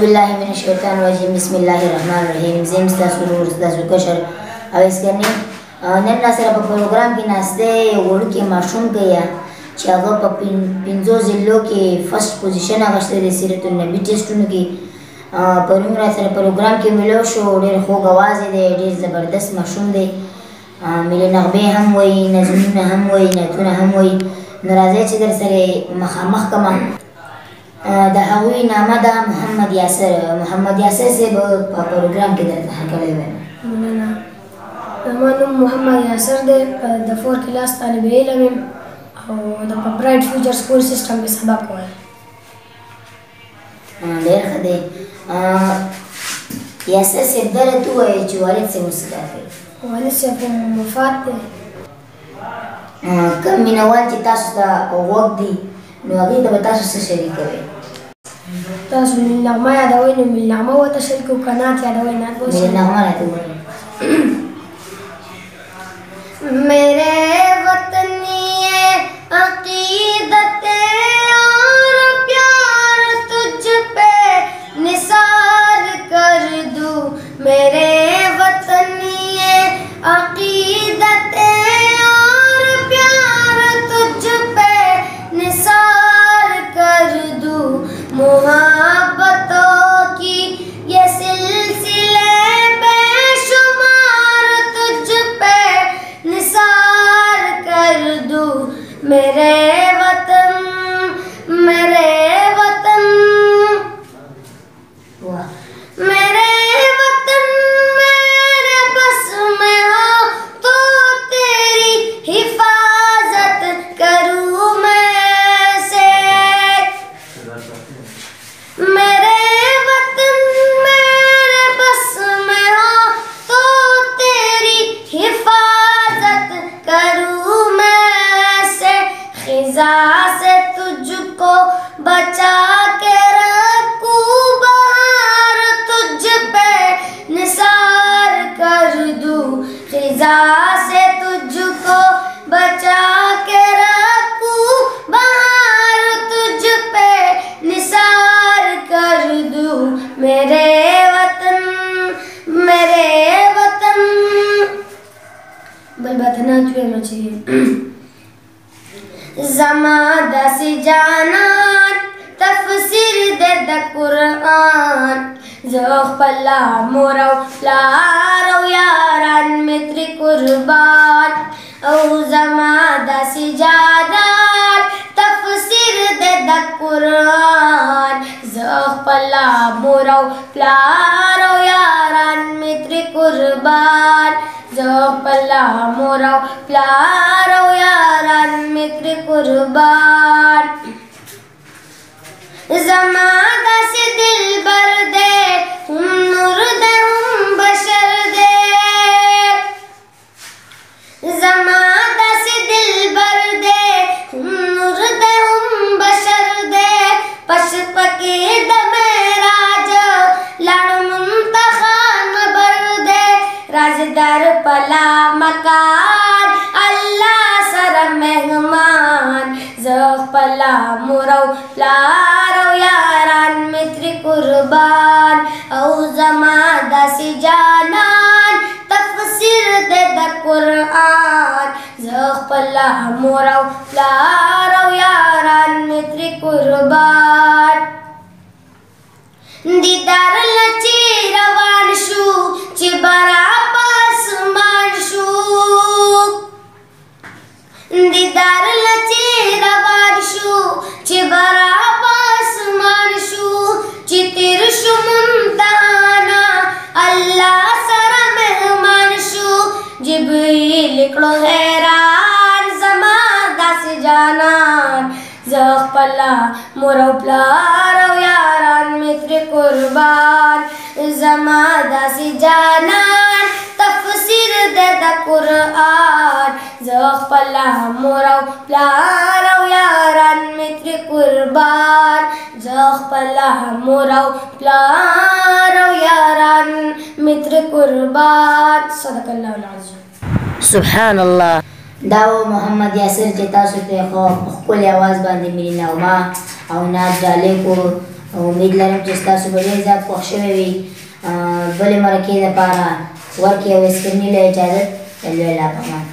औज़ुबिल्लाहि मिनश्शैतानिर्रजीम बिस्मिल्लाहिर्रहमानिर्रहीम ज़ेम स्तासु कशर अवेस करनी नन नासर په پروګرام کې ناشته یو وړوکی ماشوم گیا چې هغه په 15 ضلعو کې فرست پوزیشن اخیستی دی سیرت النبی ټیسټونو کې پرون را سره پروګرام کې ملو شو ډېر خوږ आवाज دی ډېر زبردست ماشوم دی ملي نغمې هم وایي نظمونه هم وایي نعتونه هم وایي نو راځئ چې در سره مخامخ کړم د هغوی نامه ده محمد یاسر صاحب په پروګرام کې درته هرکلی وایم مننه زما نوم محمد یاسر دی د 4 کلاس طالب علم یم او د په برایټ فیوچر سکول سیسټم کې سبق وایم ډېر ښه دی یاسر صاحب دا راته ووایه چې والد صاحب اوس څه کار کوي والد صاحب وفات دی کوم مینهوال چې تاسو ته غوږ دي نو هغوی ته به تاسو څه شریکوئ تاسو ملي نغمه یادوئ نو ملي نغمه ورته شریکوو که نعت یادوئ نعت به ملي نغمه راته ووایئ मेरे वतनिए अकीदत और प्यार तुझ पे निसार कर दूं मेरे वतनिए अकीदत और प्यार तुझ पे निसार कर दूं मोहब्बतों की ये सिलसिले बेशुमार तुझ पे निसार कर दूं मेरे वतन मेरे वतन मेरे बस में हो तो तेरी हिफाजत करूं मैं से मेरे वतन मेरे बस में हो तो तेरी हिफाजत करूं मैं से खिजा से तुझको बचा के रखूं बाहर तुझ पे निसार कर दूं खिजा से तुझको बचा के रखूं बाहर तुझ पे निसार कर दूं मेरे वतन बलबतना चुना चाहिए ज़मादा से जाना तफसीर दे द कुरान ज़ोख पल्ला मोरो लारो यारान मित्र कुर्बान ओ ज़मादा से जाना तफसीर दे द कुरान ज़ोख पल्ला मोरो लारो यारान मित्र कुर्बान ज़ोख पल्ला मोरो प्यारो यारान मित्र कुर्बान ज़मादा से दिल बर दे हम नूर दे हम बशर दे ज़मादा से दिल बर दे हम नूर दे हम बशर दे पश पके दमे राज लड़ मुंतखान बर दे राजदार पला मकान अल्लाह सर मेहमान ज़ोख पला मुरो लारो यारान मित्र कुर्बान औ ज़मादा से जानान तफसीर दे द कुरान ज़ोख पला मुरो लारो यारान मित्र कुर्बान दीदार लची रवान शू चिबरा पासमान शू दीदार लची रवान शू चिबरा पासमान शू चितिर शू मुमताना अल्लाह सर मेहमान शू जिब्रील लिखलो हैरान ज़मादा से जानान ज़ोख पल्ला मोरो प्यारो यारान मित्र कुर्बान ज़मादा से जानान तफसीर दे द कुरान ज़ोख पल्ला मोरो प्यारो यारान मित्र कुर्बान ज़ोख पल्ला मोरो प्यारो यारान मित्र कुर्बान सदक़ल्लाहुल अज़ीम सुभान अल्लाह दाओ मोहम्मद यासर چې تاسو ته خو خپل आवाज باندې ملي نغمه او نعت ډالې کو امید لرم چې ستاسو به ډېر زیات خوښ شوی وي. بلې مرکې دپاره ورکړې او اسکریني له اجازت. د لوی الله په امان.